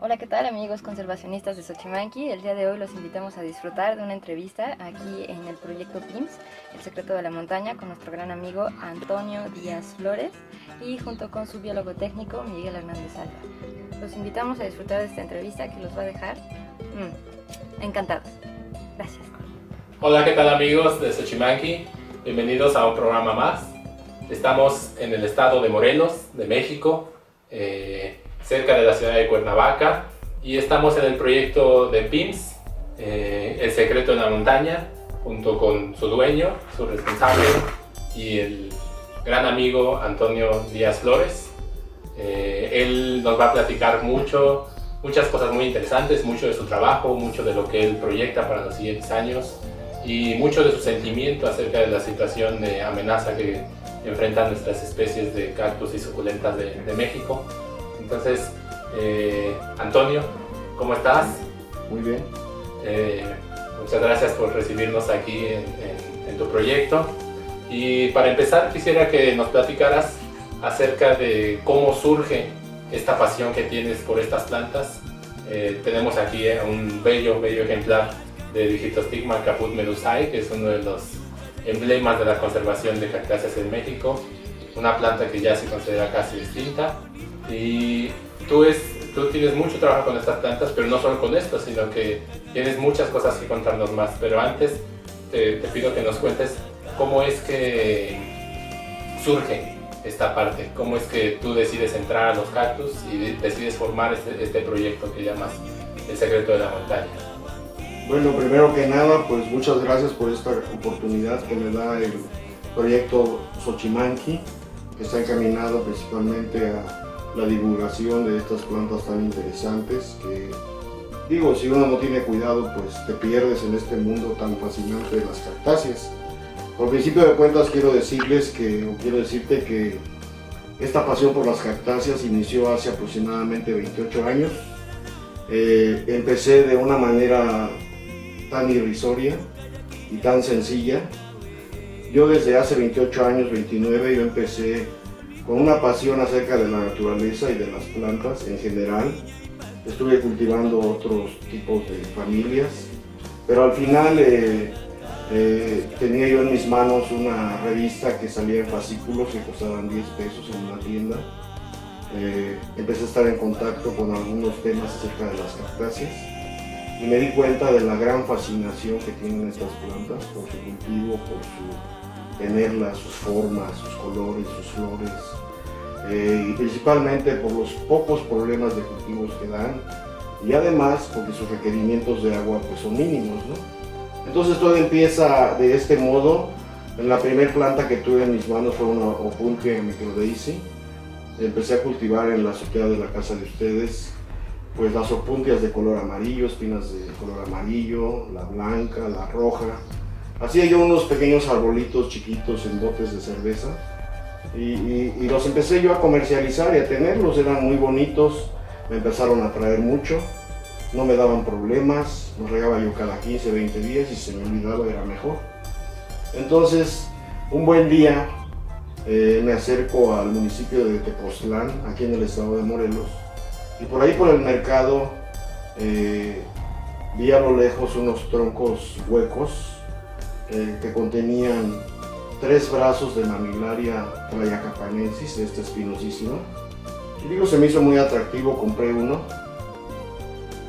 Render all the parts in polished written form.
Hola, ¿qué tal amigos conservacionistas de Xochimanqui? El día de hoy los invitamos a disfrutar de una entrevista aquí en el proyecto PIMS, El Secreto de la Montaña, con nuestro gran amigo Antonio Díaz Flores y junto con su biólogo técnico Miguel Hernández Alba. Los invitamos a disfrutar de esta entrevista que los va a dejar encantados. Gracias. Hola, ¿qué tal amigos de Xochimanqui? Bienvenidos a un programa más. Estamos en el estado de Morelos, de México, cerca de la ciudad de Cuernavaca, y estamos en el proyecto de PIMS, El Secreto de la Montaña, junto con su dueño, su responsable y el gran amigo Antonio Díaz Flores. Él nos va a platicar muchas cosas muy interesantes, mucho de su trabajo, mucho de lo que él proyecta para los siguientes años y mucho de su sentimiento acerca de la situación de amenaza que enfrentan nuestras especies de cactus y suculentas de México. Entonces, Antonio, ¿cómo estás? Muy bien. Muchas gracias por recibirnos aquí en tu proyecto. Y para empezar, quisiera que nos platicaras acerca de cómo surge esta pasión que tienes por estas plantas. Tenemos aquí un bello ejemplar de Digitostigma caput medusae, que es uno de los emblemas de la conservación de cactáceas en México, una planta que ya se considera casi extinta. Y tú tienes mucho trabajo con estas plantas, pero no solo con esto, sino que tienes muchas cosas que contarnos más. Pero antes te pido que nos cuentes cómo es que surge esta parte, cómo es que tú decides entrar a los cactus y decides formar este proyecto que llamas El Secreto de la Montaña. Bueno, primero que nada, pues muchas gracias por esta oportunidad que me da el proyecto Xochimanqui, que está encaminado principalmente a la divulgación de estas plantas tan interesantes que, digo, si uno no tiene cuidado, pues te pierdes en este mundo tan fascinante de las cactáceas. Por principio de cuentas quiero decirte que esta pasión por las cactáceas inició hace aproximadamente 28 años. Empecé de una manera tan irrisoria y tan sencilla. Yo desde hace 28 años, 29, yo empecé con una pasión acerca de la naturaleza y de las plantas en general. Estuve cultivando otros tipos de familias, pero al final tenía yo en mis manos una revista que salía en fascículos que costaban 10 pesos en una tienda. Empecé a estar en contacto con algunos temas acerca de las cactáceas y me di cuenta de la gran fascinación que tienen estas plantas por su cultivo, por su tenerlas, sus formas, sus colores, sus flores, y principalmente por los pocos problemas de cultivos que dan, y además porque sus requerimientos de agua pues son mínimos, ¿no? Entonces todo empieza de este modo. La primera planta que tuve en mis manos fue una Opuntia microdaisy. Empecé a cultivar en la azotea de la casa de ustedes pues las opuntias de color amarillo, espinas de color amarillo, la blanca, la roja. Hacía yo unos pequeños arbolitos chiquitos en botes de cerveza y los empecé yo a comercializar y a tenerlos. Eran muy bonitos, me empezaron a traer mucho, no me daban problemas, los regaba yo cada 15, 20 días y si se me olvidaba era mejor. Entonces, un buen día me acerco al municipio de Tepoztlán, aquí en el estado de Morelos, y por ahí por el mercado vi a lo lejos unos troncos huecos que contenían 3 brazos de Mammillaria traiacapanensis, esta espinosísima. Y digo, se me hizo muy atractivo, compré uno,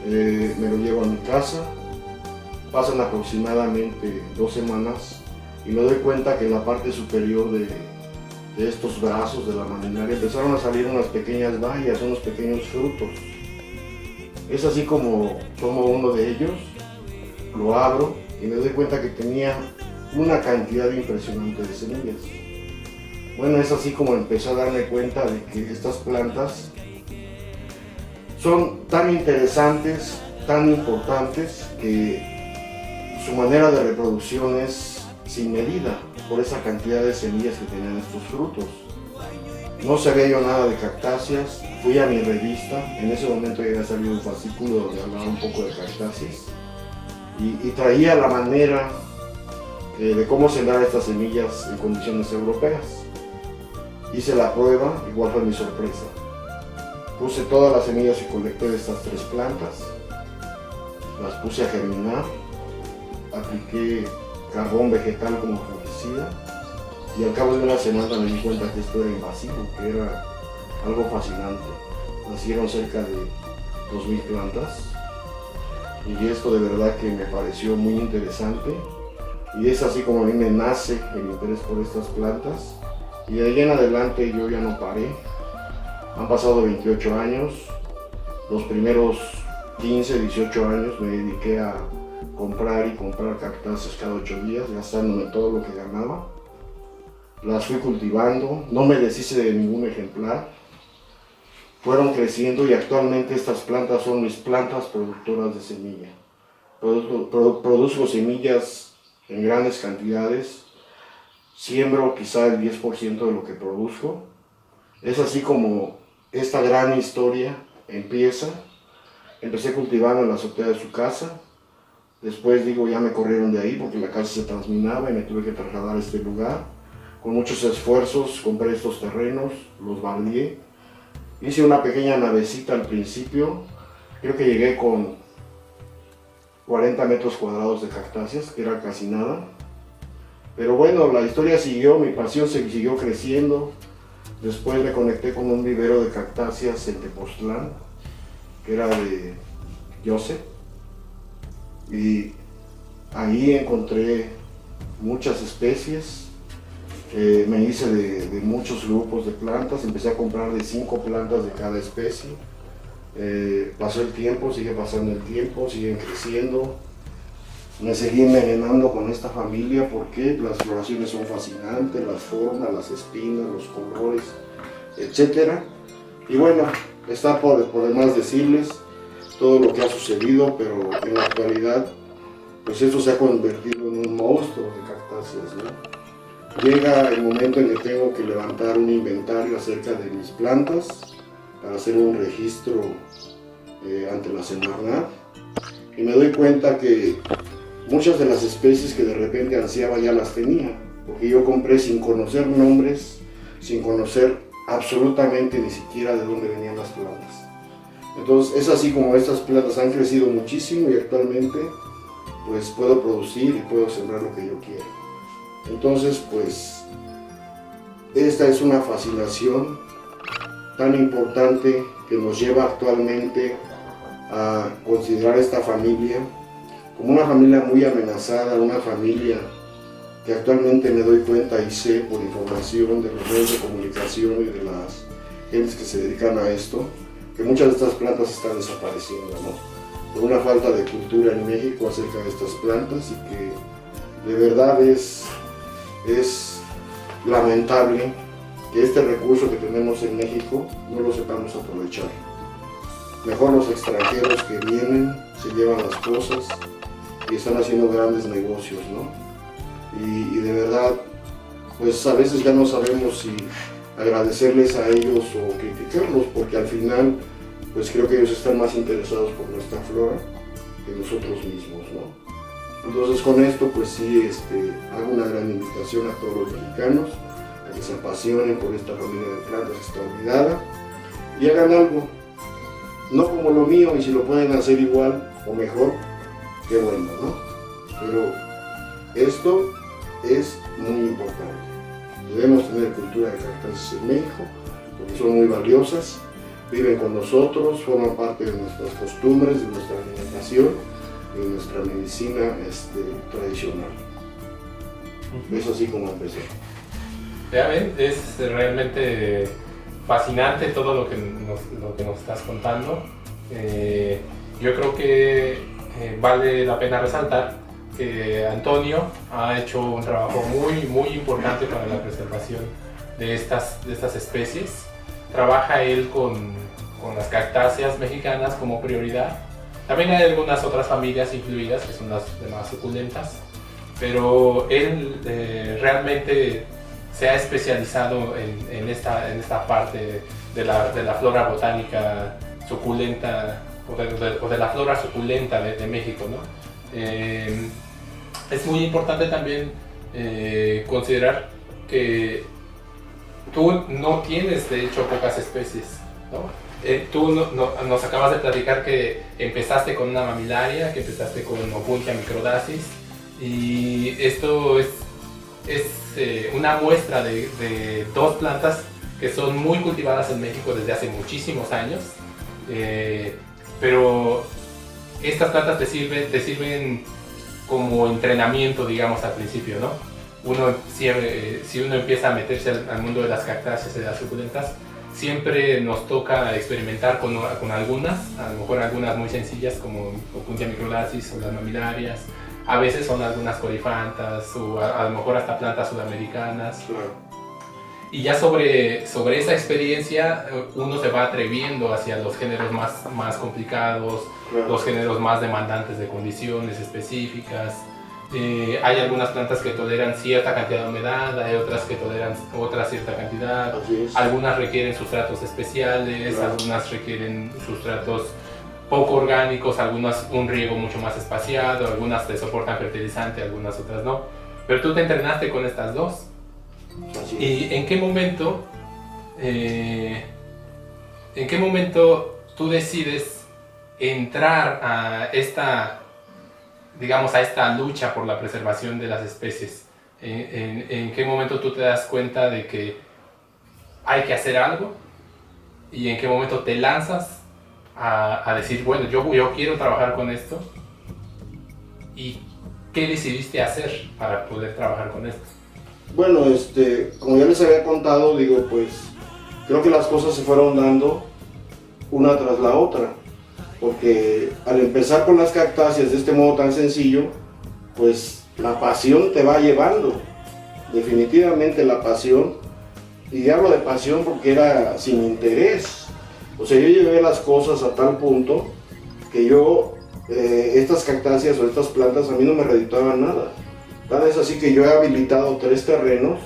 me lo llevo a mi casa, pasan aproximadamente 2 semanas y me doy cuenta que en la parte superior de estos brazos de la Mammillaria empezaron a salir unas pequeñas bayas, unos pequeños frutos. Es así como tomo uno de ellos, lo abro y me doy cuenta que tenía una cantidad impresionante de semillas. Bueno, es así como empecé a darme cuenta de que estas plantas son tan interesantes, tan importantes, que su manera de reproducción es sin medida por esa cantidad de semillas que tenían estos frutos. No sabía yo nada de cactáceas, fui a mi revista, en ese momento ya había salido un fascículo donde hablaba un poco de cactáceas y traía la manera de cómo sembrar estas semillas en condiciones europeas. Hice la prueba, igual fue mi sorpresa. Puse todas las semillas que colecté de estas 3 plantas, las puse a germinar, apliqué carbón vegetal como fungicida y al cabo de una semana me di cuenta que esto era invasivo, que era algo fascinante. Nacieron cerca de 2000 plantas y esto de verdad que me pareció muy interesante y es así como a mí me nace el interés por estas plantas y de ahí en adelante yo ya no paré. Han pasado 28 años, los primeros 15, 18 años me dediqué a comprar y comprar cactáceas cada 8 días, gastándome todo lo que ganaba. Las fui cultivando, no me deshice de ningún ejemplar. Fueron creciendo y actualmente estas plantas son mis plantas productoras de semilla. Produzco semillas en grandes cantidades, siembro quizá el 10% de lo que produzco. Es así como esta gran historia empieza. Empecé cultivando en la azotea de su casa. Después ya me corrieron de ahí porque la casa se transminaba y me tuve que trasladar a este lugar. Con muchos esfuerzos compré estos terrenos, los baldíe. Hice una pequeña navecita al principio. Creo que llegué con 40 metros cuadrados de cactáceas, que era casi nada. Pero bueno, la historia siguió, mi pasión siguió creciendo. Después me conecté con un vivero de cactáceas en Tepoztlán, que era de Joseph. Y ahí encontré muchas especies. Me hice de muchos grupos de plantas, empecé a comprar de 5 plantas de cada especie. Pasó el tiempo, sigue pasando el tiempo, siguen creciendo. Me seguí envenenando con esta familia porque las floraciones son fascinantes, las formas, las espinas, los colores, etc. Y bueno, está por demás decirles todo lo que ha sucedido, pero en la actualidad, pues esto se ha convertido en un monstruo de cactáceas, ¿no? Llega el momento en que tengo que levantar un inventario acerca de mis plantas para hacer un registro ante la Semarnat y me doy cuenta que muchas de las especies que de repente ansiaba ya las tenía, porque yo compré sin conocer nombres, sin conocer absolutamente ni siquiera de dónde venían las plantas. Entonces es así como estas plantas han crecido muchísimo y actualmente pues puedo producir y puedo sembrar lo que yo quiera. Entonces pues esta es una fascinación tan importante que nos lleva actualmente a considerar esta familia como una familia muy amenazada, una familia que actualmente me doy cuenta y sé por información de los medios de comunicación y de las gentes que se dedican a esto, que muchas de estas plantas están desapareciendo, ¿no? Por una falta de cultura en México acerca de estas plantas y que de verdad es lamentable que este recurso que tenemos en México no lo sepamos aprovechar. Mejor los extranjeros que vienen se llevan las cosas y están haciendo grandes negocios, ¿no? Y de verdad, pues a veces ya no sabemos si agradecerles a ellos o criticarlos, porque al final, pues creo que ellos están más interesados por nuestra flora que nosotros mismos, ¿no? Entonces con esto, pues sí, hago una gran invitación a todos los mexicanos a que se apasionen por esta familia de plantas que está olvidada y hagan algo, no como lo mío, y si lo pueden hacer igual o mejor, qué bueno, ¿no? Pero esto es muy importante. Debemos tener cultura de cactáceas en México, porque son muy valiosas, viven con nosotros, forman parte de nuestras costumbres, de nuestra alimentación y de nuestra medicina tradicional. Es así como empecé. Ya ven, es realmente fascinante todo lo que nos estás contando. Yo creo que vale la pena resaltar que Antonio ha hecho un trabajo muy importante para la preservación de estas especies. Trabaja él con las cactáceas mexicanas como prioridad. También hay algunas otras familias incluidas que son las demás suculentas, pero él realmente se ha especializado en esta parte de la flora botánica suculenta o de la flora suculenta de México, ¿no? Es muy importante también considerar que tú no tienes de hecho pocas especies, ¿no? Tú nos acabas de platicar que empezaste con una mamilaria, que empezaste con Opuntia microdacis, y esto es una muestra de dos plantas que son muy cultivadas en México desde hace muchísimos años, pero estas plantas te sirven como entrenamiento, digamos, al principio, ¿no? Si uno empieza a meterse al mundo de las cactáceas y de las suculentas, siempre nos toca experimentar con algunas, a lo mejor algunas muy sencillas como Opuntia microdacis o las mamilarias. A veces son algunas corifantas o a lo mejor hasta plantas sudamericanas. Claro. Y ya sobre esa experiencia uno se va atreviendo hacia los géneros más complicados, Claro. los géneros más demandantes de condiciones específicas. Hay algunas plantas que toleran cierta cantidad de humedad, hay otras que toleran otra cierta cantidad. Así es. Algunas requieren sustratos especiales, Claro. algunas requieren sustratos poco orgánicos, algunas un riego mucho más espaciado, algunas te soportan fertilizante, algunas otras no. Pero tú te entrenaste con estas dos. Así es. ¿Y en qué momento tú decides entrar a esta lucha por la preservación de las especies? ¿En qué momento tú te das cuenta de que hay que hacer algo? ¿Y en qué momento te lanzas a decir, bueno, yo quiero trabajar con esto? ¿Y qué decidiste hacer para poder trabajar con esto? Bueno, como ya les había contado, digo, pues creo que las cosas se fueron dando una tras la otra, porque al empezar con las cactáceas de este modo tan sencillo, pues la pasión te va llevando, definitivamente la pasión, y hablo de pasión porque era sin interés. O sea, yo llevé las cosas a tal punto que estas cactáceas o estas plantas a mí no me redituaban nada. Tan es así que yo he habilitado 3 terrenos,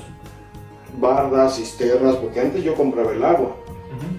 bardas, cisternas, porque antes yo compraba el agua.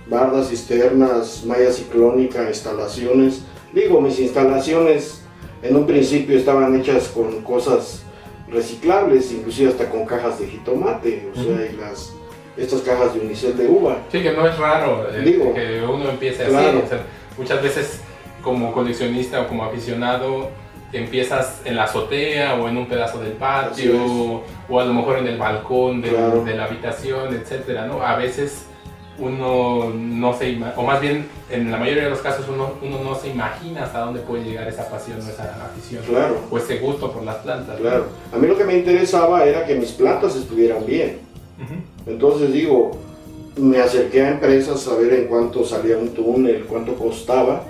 Bardas, cisternas, malla ciclónica, instalaciones. Digo, mis instalaciones en un principio estaban hechas con cosas reciclables, inclusive hasta con cajas de jitomate, o sea, y estas cajas de unicel de uva. Sí, que no es raro que uno empiece claro. así. O sea, muchas veces como coleccionista o como aficionado empiezas en la azotea o en un pedazo del patio o a lo mejor en el balcón de la habitación, etcétera, ¿no? A veces uno no se imagina, o más bien en la mayoría de los casos uno no se imagina hasta dónde puede llegar esa pasión o esa afición, claro, o ese gusto por las plantas. Claro. A mí lo que me interesaba era que mis plantas estuvieran bien. Entonces digo, me acerqué a empresas a ver en cuánto salía un túnel, cuánto costaba,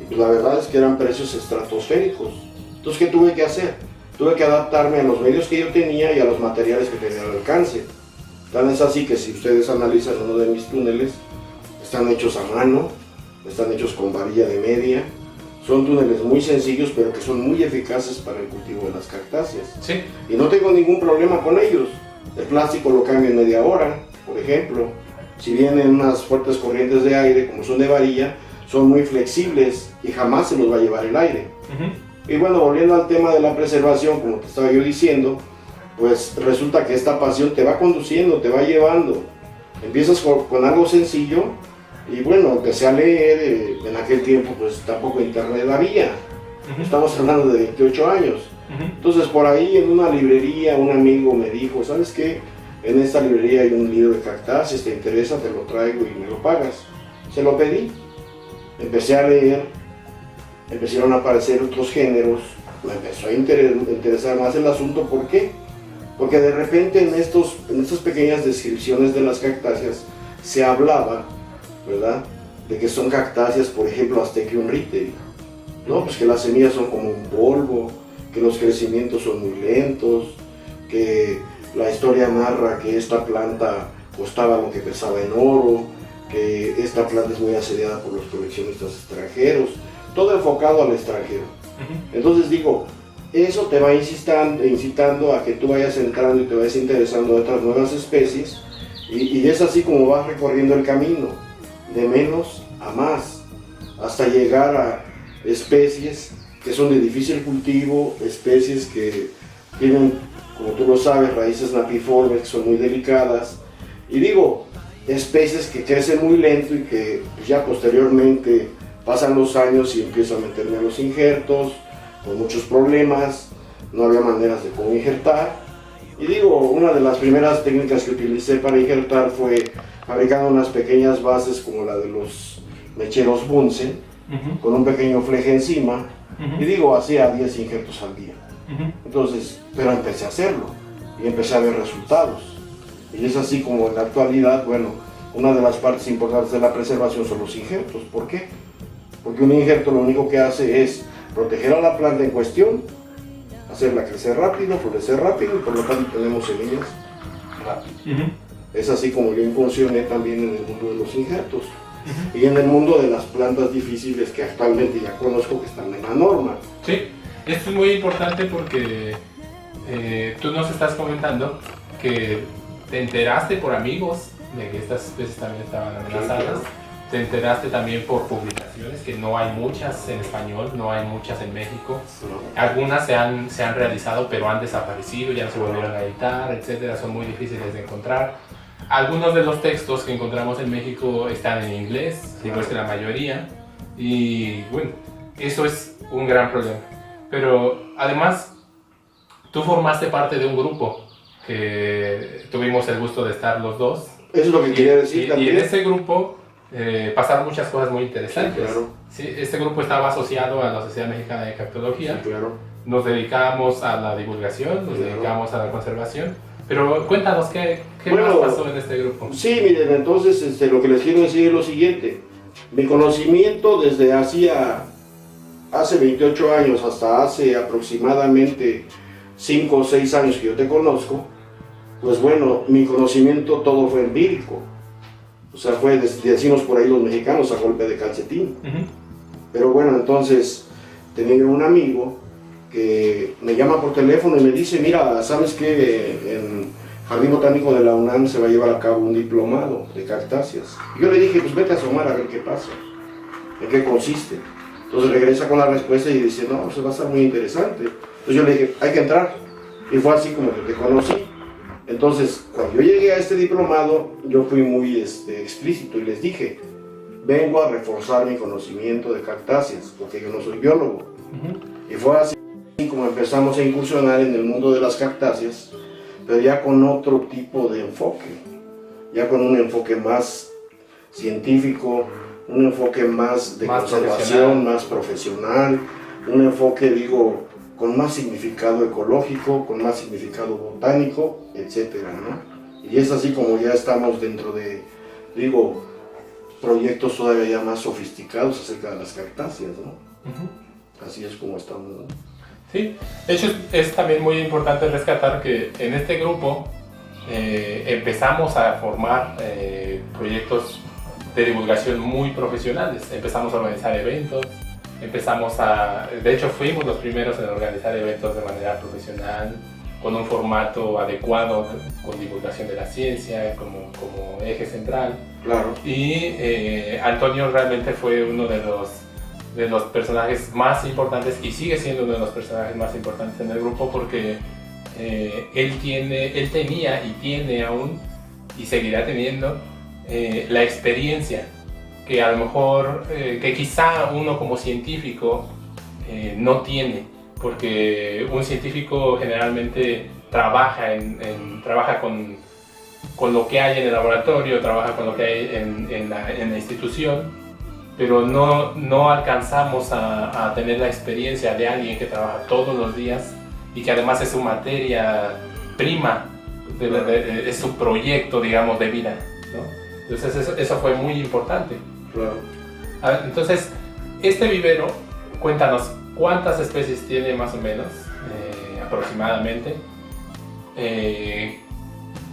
y pues la verdad es que eran precios estratosféricos. Entonces, ¿qué tuve que hacer? Tuve que adaptarme a los medios que yo tenía y a los materiales que tenía al alcance. Tan es así que si ustedes analizan uno de mis túneles, están hechos a mano, están hechos con varilla de media. Son túneles muy sencillos, pero que son muy eficaces para el cultivo de las cactáceas. Sí. Y no tengo ningún problema con ellos. El plástico lo cambio en media hora, por ejemplo. Si vienen unas fuertes corrientes de aire, como son de varilla, son muy flexibles y jamás se los va a llevar el aire. Y bueno, volviendo al tema de la preservación, como te estaba yo diciendo, pues resulta que esta pasión te va conduciendo, te va llevando. Empiezas con algo sencillo y bueno, empecé a leer, en aquel tiempo pues tampoco internet había. Estamos hablando de 28 años. Entonces por ahí en una librería un amigo me dijo, ¿sabes qué? En esta librería hay un libro de cactáceas, te interesa, te lo traigo y me lo pagas. Se lo pedí, empecé a leer, empezaron a aparecer otros géneros, me empezó a interesar más el asunto. ¿Por qué? Porque de repente en estas pequeñas descripciones de las cactáceas se hablaba, ¿verdad?, de que son cactáceas, por ejemplo, Astecium riteri, ¿no? Pues que las semillas son como un polvo, que los crecimientos son muy lentos, que la historia narra que esta planta costaba lo que pesaba en oro, que esta planta es muy asediada por los coleccionistas extranjeros, todo enfocado al extranjero. Entonces digo, eso te va incitando a que tú vayas entrando y te vayas interesando de otras nuevas especies, y es así como vas recorriendo el camino, de menos a más, hasta llegar a especies que son de difícil cultivo, especies que tienen, como tú lo sabes, raíces napiformes que son muy delicadas. Y digo, especies que crecen muy lento y que pues, ya posteriormente pasan los años y empiezo a meterme a los injertos con muchos problemas, no había maneras de cómo injertar. Y digo, una de las primeras técnicas que utilicé para injertar fue fabricando unas pequeñas bases como la de los mecheros Bunsen, con un pequeño fleje encima, y digo, hacía 10 injertos al día. Entonces, pero empecé a hacerlo y empecé a ver resultados. Y es así como en la actualidad, bueno, una de las partes importantes de la preservación son los injertos. ¿Por qué? Porque un injerto lo único que hace es proteger a la planta en cuestión, hacerla crecer rápido, florecer rápido, y por lo tanto tenemos semillas rápido. Es así como yo incursioné también en el mundo de los injertos y en el mundo de las plantas difíciles que actualmente ya conozco que están en la norma. Sí, esto es muy importante porque tú nos estás comentando que te enteraste por amigos de que estas especies también estaban amenazadas. Claro. Te enteraste también por publicaciones, que no hay muchas en español, no hay muchas en México. Algunas se han realizado, pero han desaparecido, ya no se volvieron a editar, etcétera, son muy difíciles de encontrar. Algunos de los textos que encontramos en México están en inglés, digo es que la mayoría, y bueno, eso es un gran problema. Pero además, tú formaste parte de un grupo que tuvimos el gusto de estar los dos. Eso es lo que quería decir también. Y en ese grupo pasaron muchas cosas muy interesantes. Sí, claro. Sí, este grupo estaba asociado a la Sociedad Mexicana de Cactología. Sí, claro. Nos dedicábamos a la divulgación, nos dedicábamos a la conservación. Pero cuéntanos, ¿qué más pasó en este grupo? Sí, miren, entonces lo que les quiero decir es lo siguiente. Mi conocimiento desde hace 28 años hasta hace aproximadamente 5 o 6 años que yo te conozco, pues bueno, mi conocimiento todo fue empírico. O sea, fue, decimos por ahí los mexicanos, a golpe de calcetín. Pero bueno, entonces tenía yo un amigo que me llama por teléfono y me dice, mira, ¿sabes qué? En Jardín Botánico de la UNAM se va a llevar a cabo un diplomado de cactáceas. Y yo le dije, pues vete a asomar a ver qué pasa, en qué consiste. Entonces regresa con la respuesta y dice, no, pues va a estar muy interesante. Entonces yo le dije, hay que entrar. Y fue así como que te conocí. Entonces, cuando yo llegué a este diplomado, yo fui muy explícito y les dije, vengo a reforzar mi conocimiento de cactáceas, porque yo no soy biólogo. Y fue así como empezamos a incursionar en el mundo de las cactáceas, pero ya con otro tipo de enfoque, ya con un enfoque más científico, un enfoque más de conservación, más profesional, un enfoque, digo, con más significado ecológico, con más significado botánico, etcétera, ¿no? Y es así como ya estamos dentro de, digo, proyectos todavía ya más sofisticados acerca de las cactáceas, ¿no? Así es como estamos, ¿no? Sí, de hecho es también muy importante rescatar que en este grupo empezamos a formar proyectos de divulgación muy profesionales. Empezamos a organizar eventos, de hecho fuimos los primeros en organizar eventos de manera profesional, con un formato adecuado, con divulgación de la ciencia como eje central. Claro. Y Antonio realmente fue uno de los personajes más importantes y sigue siendo uno de los personajes más importantes en el grupo porque él tenía y tiene aún y seguirá teniendo la experiencia que a lo mejor, que quizá uno como científico no tiene, porque un científico generalmente trabaja con lo que hay en el laboratorio, trabaja con lo que hay en la institución, pero no alcanzamos a tener la experiencia de alguien que trabaja todos los días y que además es su materia prima, es su proyecto, digamos, de vida, ¿no? Entonces eso fue muy importante. Claro. Entonces, este vivero, cuéntanos, ¿cuántas especies tiene más o menos, aproximadamente?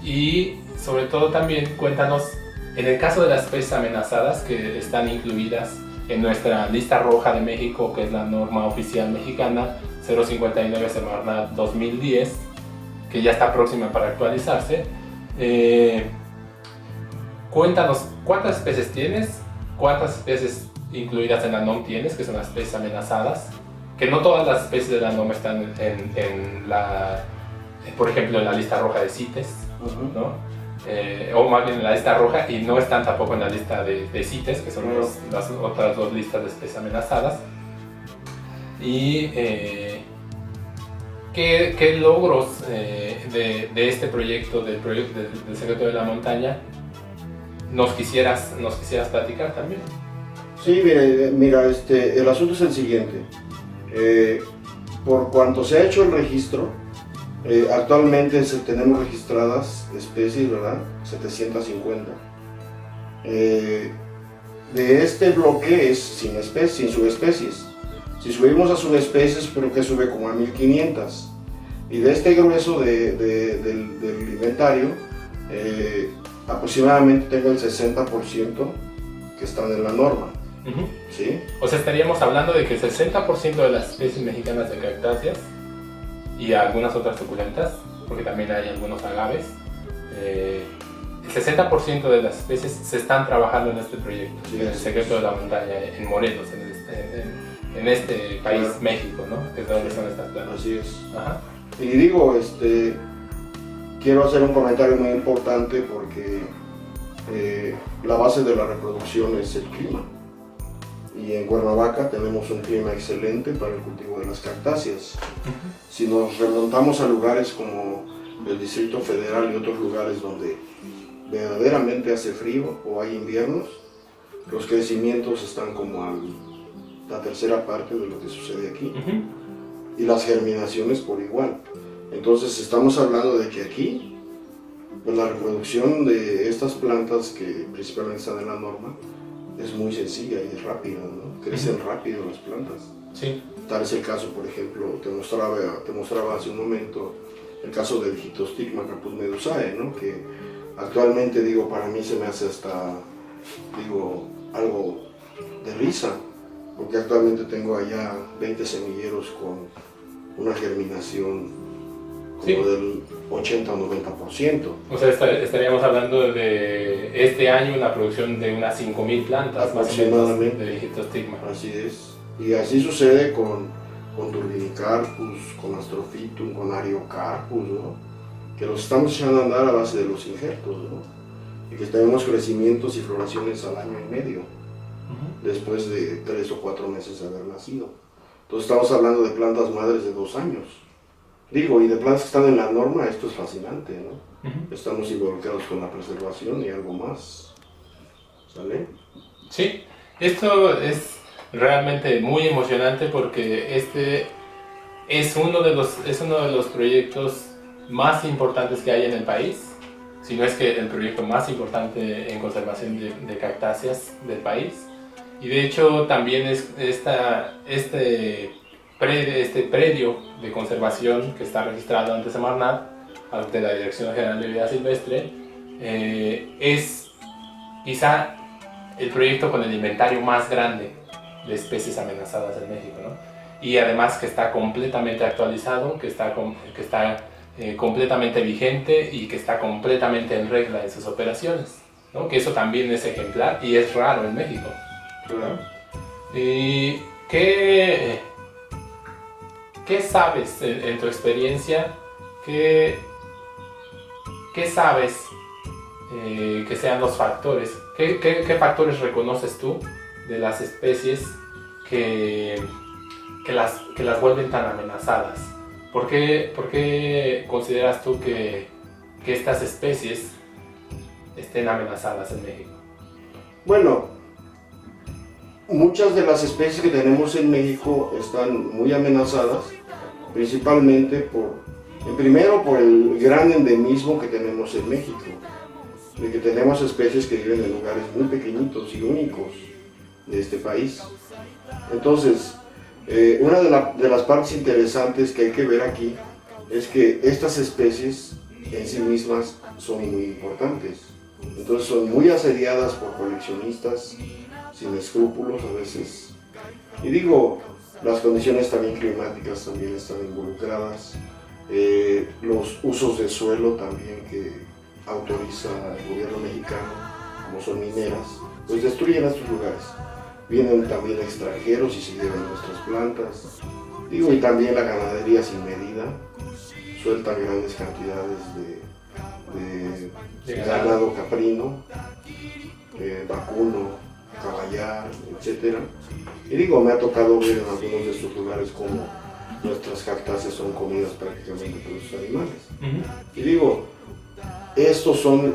Y sobre todo también cuéntanos, en el caso de las especies amenazadas que están incluidas en nuestra lista roja de México, que es la norma oficial mexicana 059 Semarnat 2010, que ya está próxima para actualizarse, cuéntanos cuántas especies tienes, cuántas especies incluidas en la NOM tienes, que son las especies amenazadas, que no todas las especies de la NOM están por ejemplo, en la lista roja de CITES, ¿no? o más bien en la lista roja, y no están tampoco en la lista de CITES, que son las otras dos listas de especies amenazadas. Y ¿qué logros de este proyecto, del Secreto de la Montaña, nos quisieras platicar también? Sí, mira, el asunto es el siguiente. Por cuanto se ha hecho el registro, actualmente tenemos registradas especies, ¿verdad? 750. De este bloque es sin subespecies. Si subimos a subespecies, creo que sube como a 1500. Y de este grueso del inventario, aproximadamente tengo el 60% que están en la norma. Uh-huh. ¿Sí? O sea, estaríamos hablando de que el 60% de las especies mexicanas de cactáceas y algunas otras suculentas, porque también hay algunos agaves, el 60% de las especies se están trabajando en este proyecto, sí, en el Secreto de la Montaña, en Morelos, en este país, claro. México, ¿no? Que es donde son estas plantas. Así es. Ajá. Y digo, quiero hacer un comentario muy importante porque la base de la reproducción es el clima. Y en Cuernavaca tenemos un clima excelente para el cultivo de las cactáceas. Uh-huh. Si nos remontamos a lugares como el Distrito Federal y otros lugares donde verdaderamente hace frío o hay inviernos, los crecimientos están como a la tercera parte de lo que sucede aquí. Uh-huh. Y las germinaciones por igual. Entonces estamos hablando de que aquí, pues, la reproducción de estas plantas que principalmente están en la norma es muy sencilla y es rápida, ¿no? Crecen rápido las plantas. Sí. Tal es el caso, por ejemplo, te mostraba hace un momento el caso del Gitostigma caput medusae, ¿no? Que actualmente, para mí se me hace hasta, algo de risa, porque actualmente tengo allá 20 semilleros con una germinación como del 80 o 90%. O sea, estaríamos hablando de este año una producción de unas 5.000 plantas aproximadamente de Gitostigma. Así es. Y así sucede con Turbinicarpus, con Astrophytum, con Ariocarpus, ¿no? Que los estamos echando a andar a base de los injertos, ¿no? Y que tenemos crecimientos y floraciones al año y medio, uh-huh, después de 3 o 4 meses de haber nacido. Entonces estamos hablando de plantas madres de 2 años. Y de plantas que están en la norma, esto es fascinante, ¿no? Uh-huh. Estamos involucrados con la preservación y algo más. ¿Sale? Sí, esto es realmente muy emocionante porque este es uno de los proyectos más importantes que hay en el país, si no es que el proyecto más importante en conservación de cactáceas del país. Y de hecho también es este predio de conservación que está registrado ante Semarnat, ante la Dirección General de Vida Silvestre, es quizá el proyecto con el inventario más grande de especies amenazadas en México, ¿no? Y además que está completamente actualizado, que está completamente vigente y que está completamente en regla en sus operaciones, ¿no? Que eso también es ejemplar y es raro en México, ¿no? ¿Y qué sabes en tu experiencia? ¿Qué sabes que sean los factores? ¿Qué factores reconoces tú de las especies que las vuelven tan amenazadas? ¿Por qué consideras tú que estas especies estén amenazadas en México? Bueno, muchas de las especies que tenemos en México están muy amenazadas, principalmente primero por el gran endemismo que tenemos en México, de que tenemos especies que viven en lugares muy pequeñitos y únicos de este país. Entonces, una de las partes interesantes que hay que ver aquí es que estas especies en sí mismas son muy importantes. Entonces son muy asediadas por coleccionistas sin escrúpulos a veces. Y las condiciones también climáticas también están involucradas, los usos de suelo también que autoriza el gobierno mexicano, como son mineras, pues destruyen estos lugares. Vienen también extranjeros y se llevan nuestras plantas. Y también la ganadería sin medida, sueltan grandes cantidades de ganado caprino, vacuno, caballar, etc. Y digo, me ha tocado ver en algunos de estos lugares como nuestras cactáceas son comidas prácticamente por los animales. Y digo, estos son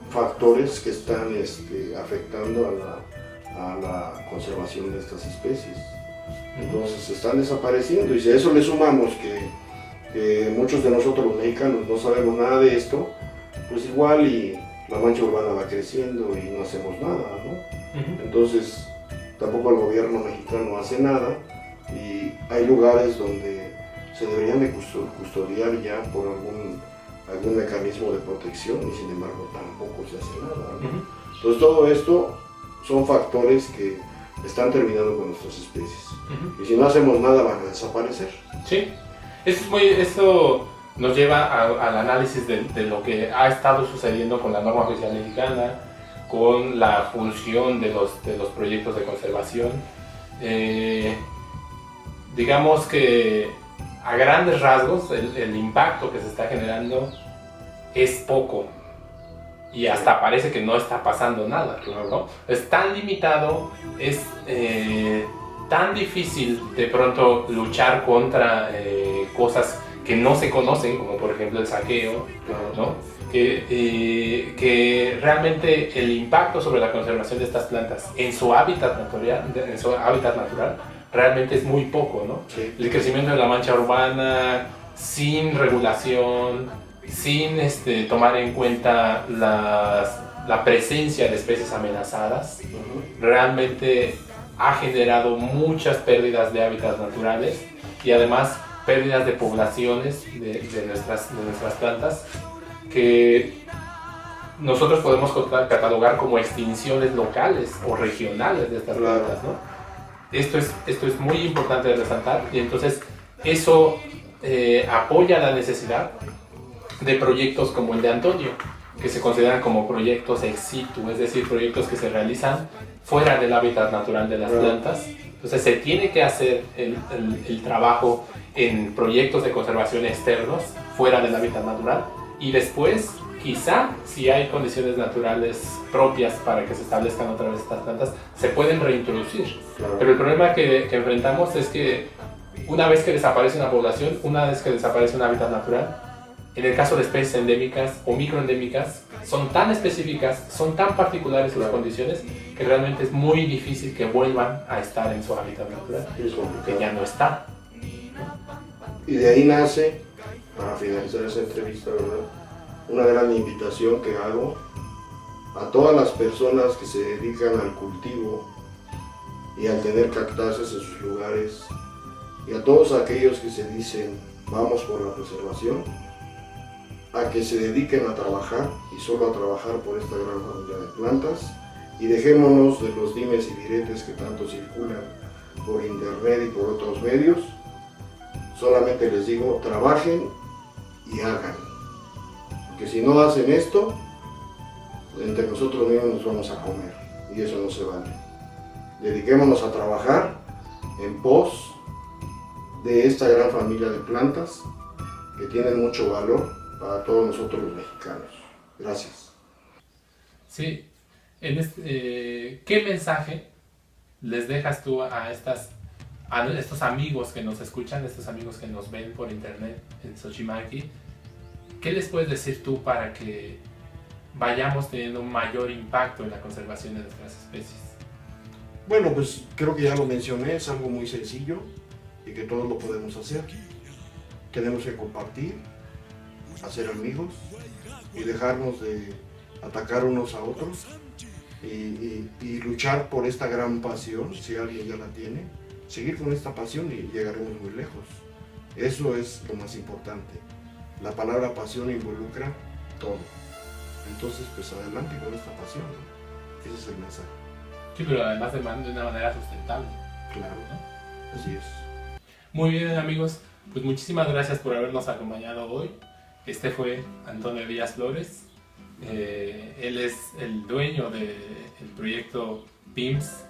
factores que están afectando a la conservación de estas especies. Entonces están desapareciendo, y si a eso le sumamos que muchos de nosotros los mexicanos no sabemos nada de esto, pues igual y la mancha urbana va creciendo y no hacemos nada, ¿no? Entonces tampoco el gobierno mexicano hace nada, y hay lugares donde se deberían de custodiar ya por algún mecanismo de protección, y sin embargo tampoco se hace nada, ¿no? Entonces todo esto son factores que están terminando con nuestras especies, y si no hacemos nada van a desaparecer. Sí, eso nos lleva al análisis de lo que ha estado sucediendo con la norma oficial mexicana, con la función de los proyectos de conservación. Digamos que a grandes rasgos el impacto que se está generando es poco, y hasta parece que no está pasando nada, ¿no? Es tan limitado, es tan difícil de pronto luchar contra cosas que no se conocen, como por ejemplo el saqueo, ¿no? Que realmente el impacto sobre la conservación de estas plantas en su hábitat natural realmente es muy poco, ¿no? Sí. El crecimiento de la mancha urbana sin regulación, sin tomar en cuenta la presencia de especies amenazadas, realmente ha generado muchas pérdidas de hábitats naturales, y además pérdidas de poblaciones de nuestras plantas, que nosotros podemos catalogar como extinciones locales o regionales de estas plantas, ¿no? Esto es muy importante de resaltar, y entonces eso apoya la necesidad de proyectos como el de Antonio, que se consideran como proyectos ex situ, es decir, proyectos que se realizan fuera del hábitat natural de las plantas. Entonces se tiene que hacer el trabajo en proyectos de conservación externos fuera del hábitat natural, y después quizá si hay condiciones naturales propias para que se establezcan otra vez estas plantas, se pueden reintroducir. Pero el problema que enfrentamos es que una vez que desaparece una población, una vez que desaparece un hábitat natural, en el caso de especies endémicas o microendémicas, son tan específicas, son tan particulares sus condiciones, que realmente es muy difícil que vuelvan a estar en su hábitat natural, que ya no está. Y de ahí nace, para finalizar esa entrevista, ¿verdad?, una gran invitación que hago a todas las personas que se dedican al cultivo y al tener cactáceas en sus lugares, y a todos aquellos que se dicen vamos por la preservación, a que se dediquen a trabajar, y solo a trabajar por esta gran familia de plantas, y dejémonos de los dimes y diretes que tanto circulan por internet y por otros medios. Solamente les digo, trabajen y hagan, porque si no hacen esto, entre nosotros mismos nos vamos a comer, y eso no se vale. Dediquémonos a trabajar en pos de esta gran familia de plantas que tienen mucho valor para todos nosotros los mexicanos. Gracias. Sí, ¿qué mensaje les dejas tú a estos amigos que nos escuchan, estos amigos que nos ven por internet en Xochimilco? ¿Qué les puedes decir tú para que vayamos teniendo un mayor impacto en la conservación de nuestras especies? Bueno, pues creo que ya lo mencioné, es algo muy sencillo y que todos lo podemos hacer. Tenemos que compartir, hacer amigos y dejarnos de atacar unos a otros, y luchar por esta gran pasión. Si alguien ya la tiene, seguir con esta pasión y llegaremos muy lejos. Eso es lo más importante. La palabra pasión involucra todo. Entonces, pues adelante con esta pasión, ¿no? Ese es el mensaje. Sí, pero además de una manera sustentable. Claro, ¿no? Así es. Muy bien, amigos, pues muchísimas gracias por habernos acompañado hoy. Este fue Antonio Díaz Flores. Él es el dueño del proyecto PIMS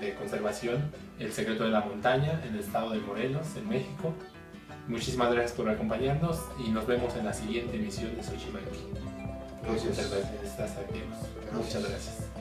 de conservación, El Secreto de la Montaña, en el estado de Morelos, en México. Muchísimas gracias por acompañarnos y nos vemos en la siguiente emisión de Xochimanqui. Gracias. Muchas gracias. Estás activos. Muchas gracias.